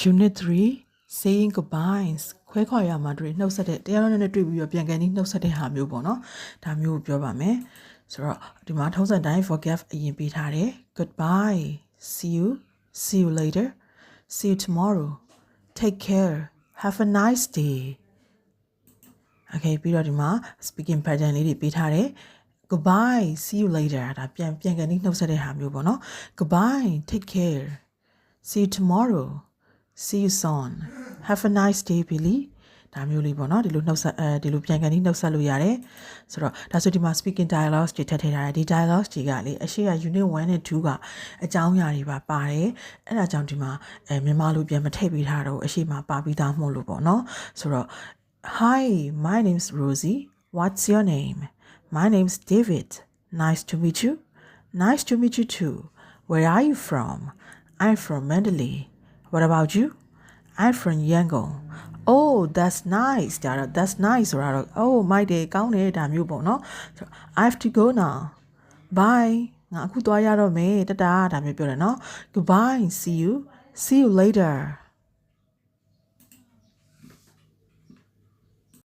Unit 3 saying goodbyes ခွဲခွာရမှာတွေနှုတ်ဆက်တဲ့တရားနဲ့တွေ့ပြီးတော့ပြန်ကန်ပြီးနှုတ်ဆက်တဲ့ဟာမျိုးပေါ့နော်ဒါမျိုးကိုပြောပါမယ်ဆိုတော့ဒီမှာထုံးစံတိုင်း forgive အရင်ပေးထားတယ် goodbye see you later see you tomorrow take care have a nice day okay ပြီးတော့ဒီမှာ speaking pattern လေးတွေပေးထားတယ် goodbye see you later ဒါပြန်ကန်ပြီးနှုတ်ဆက်တဲ့ဟာမျိုးပေါ့နော် goodbye take care see you tomorrow see you soon have a nice day Billy ဒါမျိုးလေးပေါ့နော်ဒီလိုနှုတ်ဆက်ဒီလိုပြန်ကန်ပြီးနှုတ်ဆက်လို့ရတယ်ဆိုတော့ဒါဆိုဒီမှာ speaking dialogues တွေထည့်ထားတယ်ဒီ dialogues တွေကလေအရှိက unit 1 နဲ့ 2 ကအကြောင်းအရာတွေပါပါတယ်အဲ့ဒါကြောင့်ဒီမှာမြန်မာလိုပြန်မထည့်ပေးထားတော့အရှိမှာပါပြီးသားမှုလို့ပေါ့နော်ဆိုတော့ Hi my name's Rosie what's your name my name's David nice to meet you nice to meet you too where are you from I'm from Mandalay what about you I'm from Yangon oh that's nice that's nice ဆိုတော့ oh my day ကောင်းတယ်ဒါမျိုးပေါ့နော် I have to go now bye ငါအခုသွားရတော့မယ်တတာဒါမျိုးပြောတယ်နော် goodbye see you later